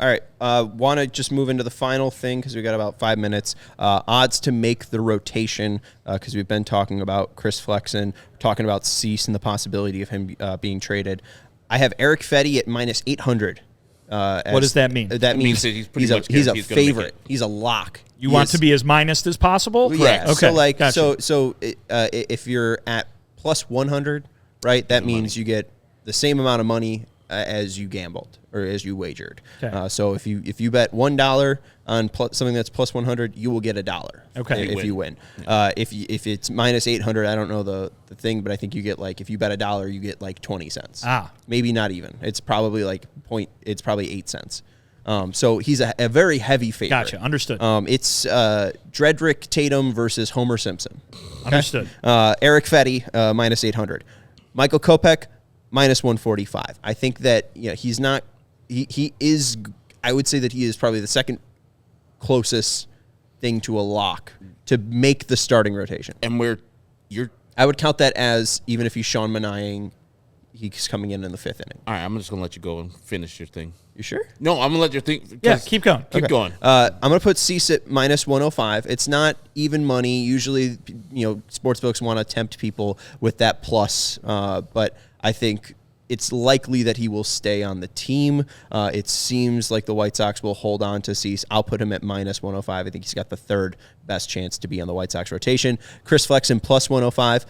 right. Want to just move into the final thing because we got about 5 minutes. Odds to make the rotation because we've been talking about Chris Flexen, talking about Cease and the possibility of him being traded. I have Erick Fedde at -800. What does that mean? That means he's a favorite. He's a lock. You want to be as minus as possible? Yeah. Okay. So if you're at +100, right, that means you get the same amount of money as you gambled or as you wagered. Okay. So if you bet $1 on something that's +100, you will get $1. Okay. If you win. If it's -800, I don't know the thing, but I think you get if you bet $1, you get 20 cents. Maybe not even. It's probably it's probably 8 cents. So he's a very heavy favorite. Gotcha. Understood. It's Dredrick Tatum versus Homer Simpson. Okay? Understood. Erick Fedde, -800. Michael Kopech, -145. I think that he's not. He is. I would say that he is probably the second closest thing to a lock to make the starting rotation. And I would count that as even if he's Sean Manaying, he's coming in the 5th inning. All right, I'm just gonna let you go and finish your thing. You sure? No, I'm gonna let you think. Yeah, keep going. Keep going. I'm gonna put Cease at -105. It's not even money. Usually, sportsbooks want to tempt people with that plus, but I think it's likely that he will stay on the team. It seems like the White Sox will hold on to Cease. I'll put him at -105. I think he's got the third best chance to be on the White Sox rotation. Chris Flexen +105.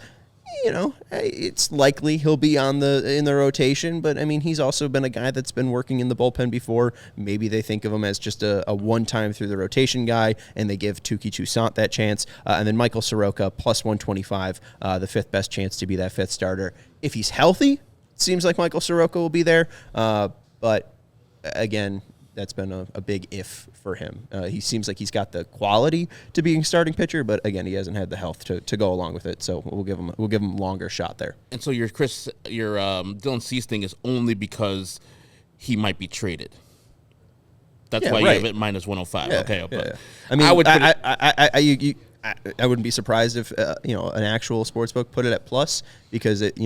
It's likely he'll be in the rotation, but I mean, he's also been a guy that's been working in the bullpen before. Maybe they think of him as just a one-time through the rotation guy, and they give Touki Toussaint that chance. And then Michael Soroka +125, the 5th best chance to be that 5th starter. If he's healthy, it seems like Michael Soroka will be there. But again, that's been a big if for him. He seems like he's got the quality to being starting pitcher, but again, he hasn't had the health to go along with it. So we'll give him a longer shot there. And so your Dylan Cease thing is only because he might be traded. That's why you have it -105. Yeah, okay, yeah. But I mean, I wouldn't be surprised if an actual sportsbook put it at plus because it.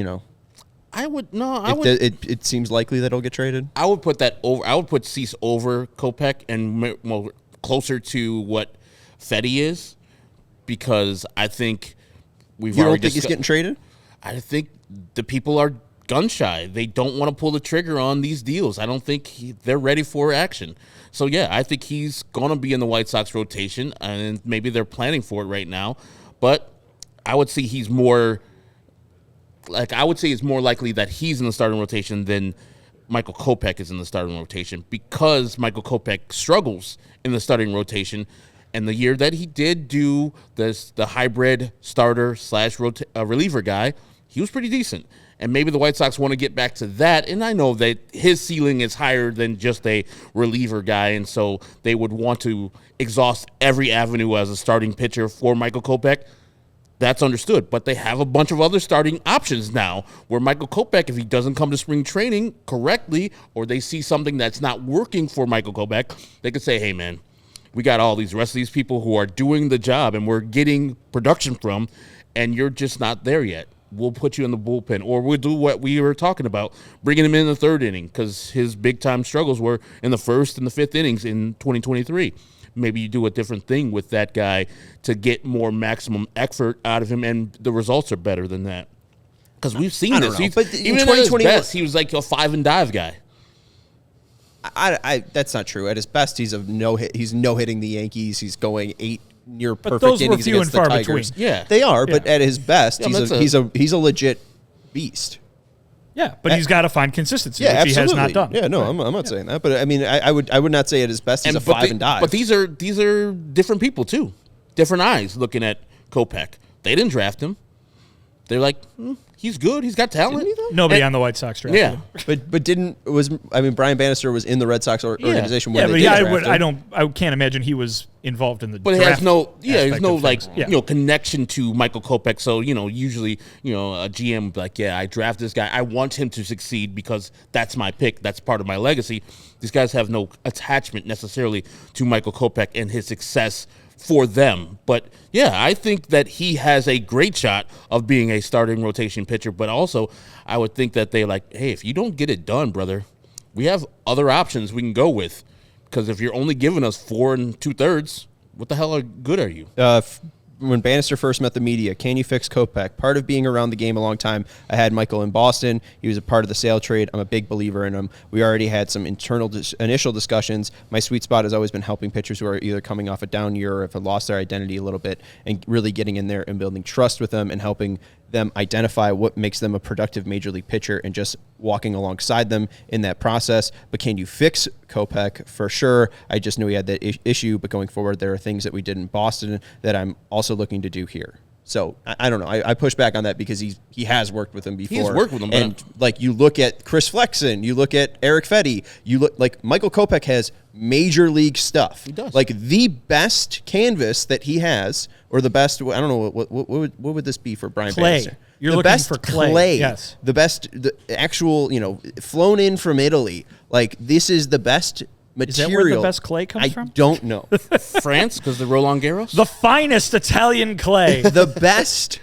It seems likely that he'll get traded. I would put that over. I would put Cease over Kopech and more closer to what Fedde is, because I think You don't think he's getting traded? I think the people are gun shy. They don't want to pull the trigger on these deals. I don't think they're ready for action. So yeah, I think he's gonna be in the White Sox rotation, and maybe they're planning for it right now. But I would say he's more. I would say it's more likely that he's in the starting rotation than Michael Kopech is in the starting rotation, because Michael Kopech struggles in the starting rotation. And the year that he did do the hybrid starter / reliever guy, he was pretty decent. And maybe the White Sox want to get back to that. And I know that his ceiling is higher than just a reliever guy, and so they would want to exhaust every avenue as a starting pitcher for Michael Kopech. That's understood, but they have a bunch of other starting options now where Michael Kopech, if he doesn't come to spring training correctly, or they see something that's not working for Michael Kopech, they could say, hey, man, we got all these rest of these people who are doing the job and we're getting production from, and you're just not there yet. We'll put you in the bullpen, or we'll do what we were talking about, bringing him in the 3rd inning, because his big-time struggles were in the 1st and the 5th innings in 2023. Maybe you do a different thing with that guy to get more maximum effort out of him, and the results are better than that. Because we've seen this. But even at his best, he was like a 5 and dive guy. That's not true. At his best, he's no-hitting the Yankees. He's going 8 near perfect those innings were few against and the far Tigers. between. Yeah, they are. But at his best, he's a legit beast. Yeah, but he's got to find consistency, which absolutely. he has not done. Yeah, no, I'm not saying that. But I mean, I would not say at his best he's a 5 and dive. But these are different people too, different eyes looking at Kopech. They didn't draft him. They're like, he's good. He's got talent. Nobody on the White Sox draft. Yeah, but Brian Bannister was in the Red Sox organization when they did draft him. I can't imagine he was involved in the but draft. There's no connection to Michael Kopech. So usually a GM would be like, I draft this guy. I want him to succeed because that's my pick. That's part of my legacy. These guys have no attachment necessarily to Michael Kopech and his success for them. But yeah, I think that he has a great shot of being a starting rotation pitcher. But also, I would think that they hey, if you don't get it done, brother, we have other options we can go with. Because if you're only giving us 4 2/3, what the hell good are you? When Bannister first met the media, can you fix Kopech? Part of being around the game a long time, I had Michael in Boston. He was a part of the sale trade. I'm a big believer in him. We already had some initial discussions. My sweet spot has always been helping pitchers who are either coming off a down year or have lost their identity a little bit and really getting in there and building trust with them and helping them identify what makes them a productive major league pitcher and just walking alongside them in that process. But can you fix Kopech? For sure. I just knew he had that issue, but going forward, there are things that we did in Boston that I'm also looking to do here. So I don't know. I push back on that because he has worked with him before. He's worked with him, and like you look at Chris Flexen, you look at Erick Fedde, you look like Michael Kopech has major league stuff. He does. Like the best canvas that he has, or the best. I don't know what would this be for Brian Clay. Bannister? You're the looking best for clay. Yes. The actual flown in from Italy. Like this is the best material. Is that where the best clay comes from? I don't know. France, because the Roland Garros? The finest Italian clay. The best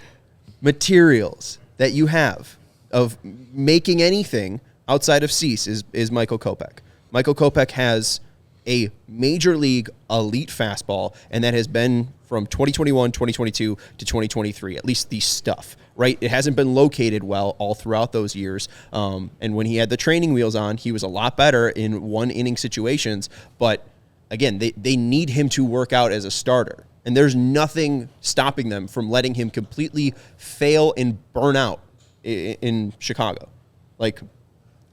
materials that you have of making anything outside of Cease is Michael Kopech. Michael Kopech has a major league elite fastball, and that has been from 2021, 2022 to 2023, at least the stuff, right? It hasn't been located well all throughout those years. And when he had the training wheels on, he was a lot better in one-inning situations. But, again, they need him to work out as a starter. And there's nothing stopping them from letting him completely fail and burn out in Chicago. Like,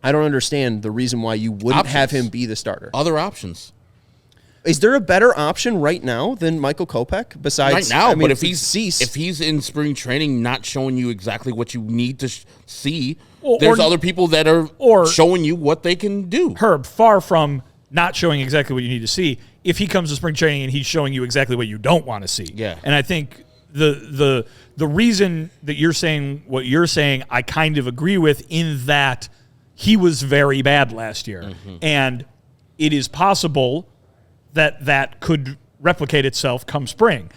I don't understand the reason why you wouldn't have him be the starter. Other options. Is there a better option right now than Michael Kopech besides Right now, but if Cease? if he's in spring training not showing you exactly what you need to see, Or- there's or- other people that are showing you what they can do. Herb, far from not showing exactly what you need to see, if he comes to spring training and he's showing you exactly what you don't want to see. Yeah. And I think the reason that you're saying what you're saying, I kind of agree with in that he was very bad last year. Mm-hmm. And it is possible that could replicate itself come spring.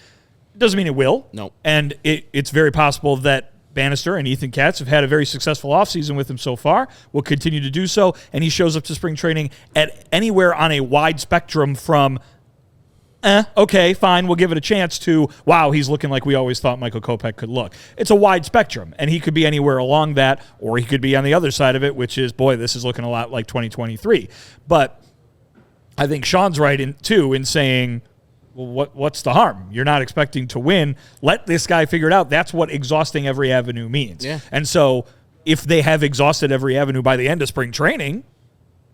Doesn't mean it will. No. And it's very possible that Bannister and Ethan Katz have had a very successful offseason with him so far, will continue to do so, and he shows up to spring training at anywhere on a wide spectrum from, okay, fine, we'll give it a chance, to, wow, he's looking like we always thought Michael Kopech could look. It's a wide spectrum, and he could be anywhere along that, or he could be on the other side of it, which is, boy, this is looking a lot like 2023. But I think Sean's right in saying, well, what's the harm? You're not expecting to win. Let this guy figure it out. That's what exhausting every avenue means. Yeah. And so if they have exhausted every avenue by the end of spring training,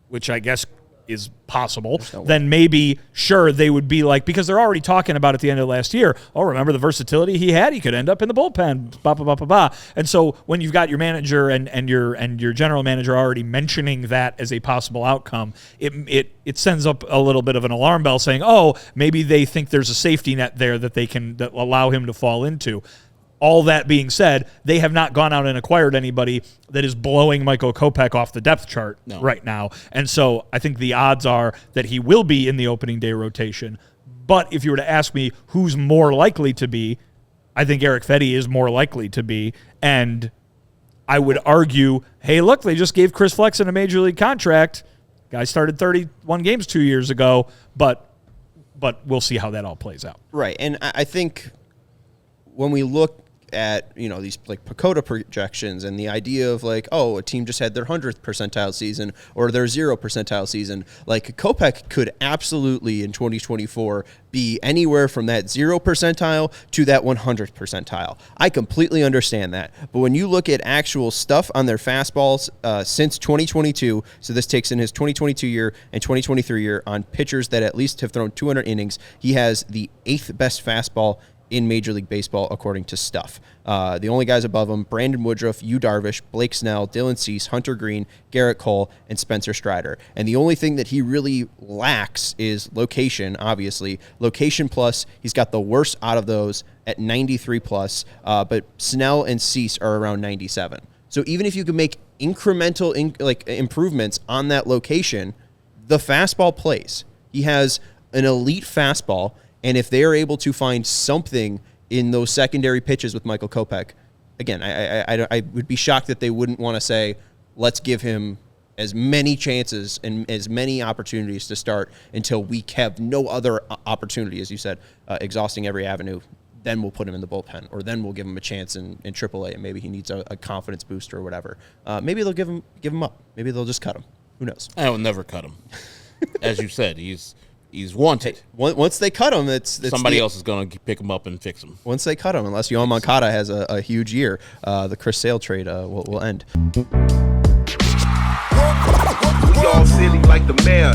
which I guess is possible, then maybe, sure, they would be like, because they're already talking about at the end of last year, remember the versatility he had? He could end up in the bullpen, blah, blah, blah, blah, blah. And so when you've got your manager and your general manager already mentioning that as a possible outcome, it sends up a little bit of an alarm bell saying, maybe they think there's a safety net there that allow him to fall into. All that being said, they have not gone out and acquired anybody that is blowing Michael Kopech off the depth chart right now. And so I think the odds are that he will be in the opening day rotation. But if you were to ask me who's more likely to be, I think Erick Fedde is more likely to be. And I would argue, hey, look, they just gave Chris Flexen a major league contract. Guy started 31 games 2 years ago, but we'll see how that all plays out. Right. And I think when we look at these like Pacoda projections and the idea of like, a team just had their 100th percentile season or their 0 percentile season, like Kopech could absolutely in 2024 be anywhere from that 0 percentile to that 100th percentile. I completely understand that. But when you look at actual stuff on their fastballs since 2022, so this takes in his 2022 year and 2023 year on pitchers that at least have thrown 200 innings, he has the 8th best fastball in Major League Baseball, according to Stuff. The only guys above him, Brandon Woodruff, Yu Darvish, Blake Snell, Dylan Cease, Hunter Green, Garrett Cole, and Spencer Strider. And the only thing that he really lacks is location, obviously. Location plus, he's got the worst out of those at 93 plus, but Snell and Cease are around 97. So even if you can make incremental improvements on that location, the fastball plays. He has an elite fastball, and if they are able to find something in those secondary pitches with Michael Kopech, again, I would be shocked that they wouldn't want to say, let's give him as many chances and as many opportunities to start until we have no other opportunity, as you said, exhausting every avenue. Then we'll put him in the bullpen, or then we'll give him a chance in AAA, and maybe he needs a confidence booster or whatever. Maybe they'll give him up. Maybe they'll just cut him. Who knows? I will never cut him. As you said, he's wanted. Once they cut him, it's somebody else is going to pick him up and fix him. Once they cut him, unless Yohan Moncada has a huge year, the Chris Sale trade will end. We all silly like the mayor.